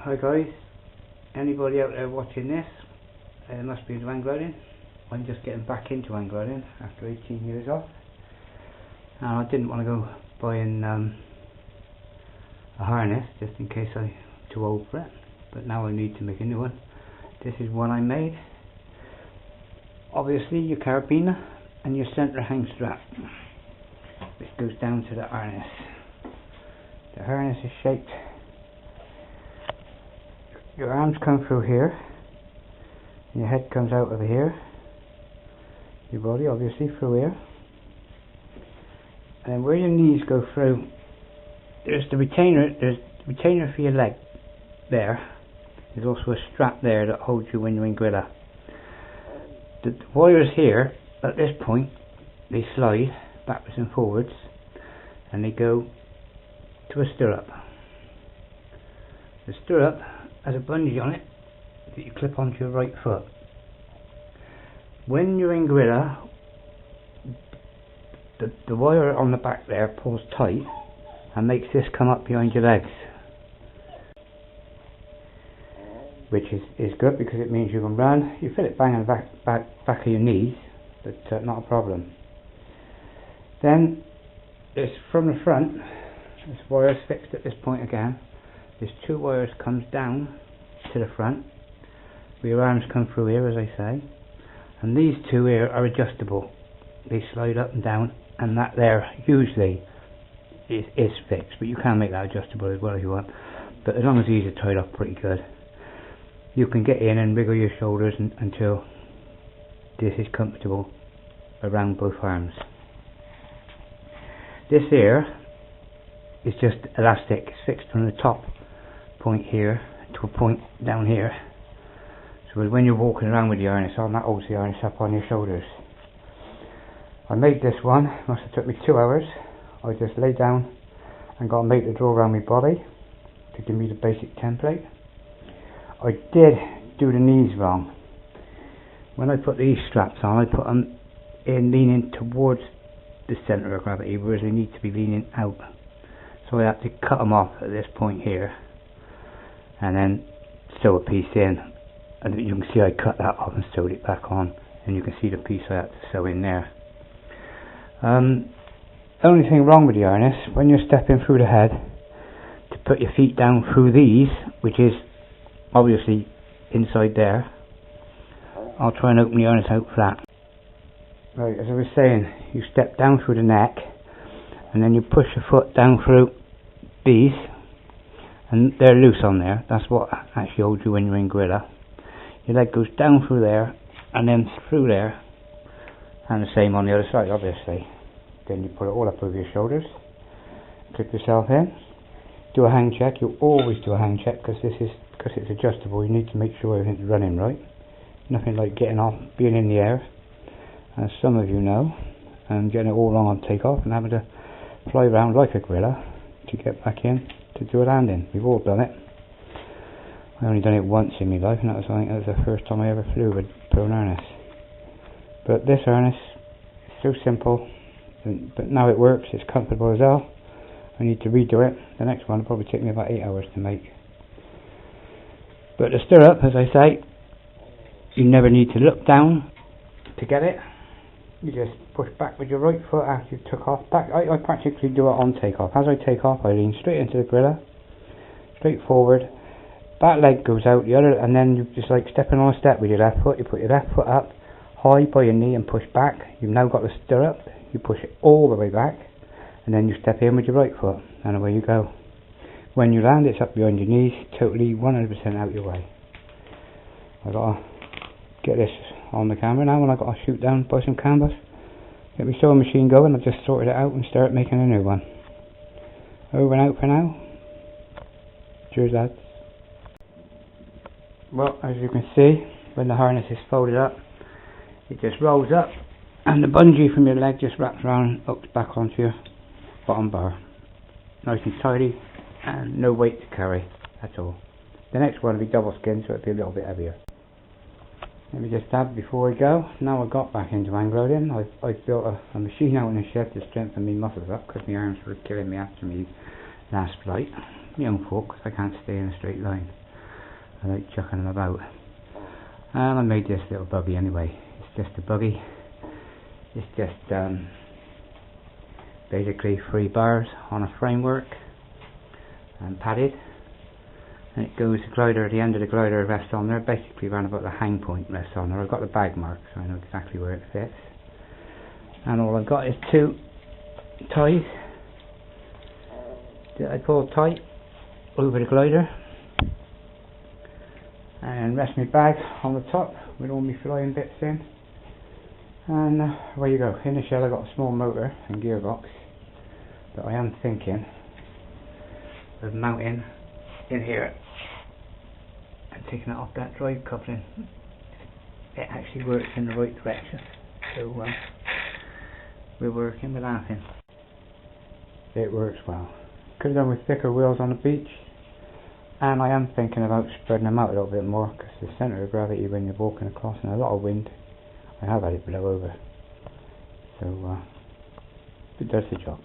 Hi guys, anybody out there watching this must be into hang gliding. I'm just getting back into hang gliding after 18 years off, and I didn't want to go buying a harness just in case I'm too old for it, but now I need to make a new one. This is one I made. Obviously your carabiner and your centre hang strap, which goes down to the harness. The harness is shaped, your arms come through here, and your head comes out of here, your body obviously through here, and then where your knees go through, there's the retainer for your leg there. There's also a strap there that holds you when you're in griller. The wires here, at this point, they slide backwards and forwards, and they go to a stirrup. The stirrup has a bungee on it that you clip onto your right foot. When you're in griller, the wire on the back there pulls tight and makes this come up behind your legs, which is good because it means you can run. You feel it bang on the back of your knees, but not a problem. Then it's from the front, this wire is fixed at this point again. There's two wires comes down to the front, where your arms come through here, as I say, and these two here are adjustable. They slide up and down, and that there usually is fixed, but you can make that adjustable as well if you want. But as long as these are tied up pretty good, you can get in and wiggle your shoulders until this is comfortable around both arms. This here is just elastic. It's fixed from the top point here to a point down here, so when you're walking around with the harness on, that holds the harness up on your shoulders. I made this one, must have took me 2 hours. I just lay down and got a mate to draw around my body to give me the basic template. I did do the knees wrong. When I put these straps on, I put them in leaning towards the centre of gravity, whereas they need to be leaning out. So I had to cut them off at this point here, and then sew a piece in. And you can see I cut that off and sewed it back on, and you can see the piece I had to sew in there. The only thing wrong with the harness, when you're stepping through the head, to put your feet down through these, which is obviously inside there, I'll try and open the harness out flat. Right, as I was saying, you step down through the neck, and then you push your foot down through these, and they're loose on there. That's what actually holds you when you're in griller. Your leg goes down through there, and then through there, and the same on the other side obviously. Then you put it all up over your shoulders, clip yourself in, do a hang check. You always do a hang check because it's adjustable. You need to make sure everything's running right. Nothing like getting off, being in the air, as some of you know, and getting it all wrong on takeoff and having to fly around like a griller to get back in to do a landing. We've all done it. I only done it once in my life, and I think that was the first time I ever flew with prone harness. But this harness is so simple, but now it works, it's comfortable as hell. I need to redo it. The next one will probably take me about 8 hours to make. But the stirrup, as I say, you never need to look down to get it. You just push back with your right foot after you took off. I practically do it on takeoff. As I take off, I lean straight into the griller, straight forward. Back leg goes out the other, and then you just like stepping on a step with your left foot. You put your left foot up high by your knee and push back. You've now got the stirrup. You push it all the way back, and then you step in with your right foot, and away you go. When you land, it's up behind your knees, totally 100% out your way. I gotta get this on the camera now, and I gotta shoot down, buy some canvas, get my sewing machine going. I've just sorted it out and start making a new one. Over and out for now. Cheers, lads. Well, as you can see, when the harness is folded up, it just rolls up, and the bungee from your leg just wraps around and hooks back onto your bottom bar. Nice and tidy, and no weight to carry at all. The next one will be double skin, so it'll be a little bit heavier. Let me just dab before I go. Now I got back into hang gliding, I've built a machine out in the shed to strengthen my muscles up, because my arms were killing me after me last flight. My own fault, because I can't stay in a straight line. I like chucking them about. And I made this little buggy anyway. It's just a buggy. It's just basically 3 bars on a framework and padded. And it goes, the glider, at the end of the glider rests on there, basically around about the hang point rests on there. I've got the bag mark so I know exactly where it fits. And all I've got is 2 ties that I pull tight over the glider and rest my bag on the top with all my flying bits in, and away you go. In the shell I've got a small motor and gearbox that I am thinking of mounting in here and taking it off that drive coupling. It actually works in the right direction, so we're working, we're laughing. It works well. Could have done with thicker wheels on the beach, and I am thinking about spreading them out a little bit more because the centre of gravity when you're walking across and a lot of wind, I have had it blow over, so it does the job.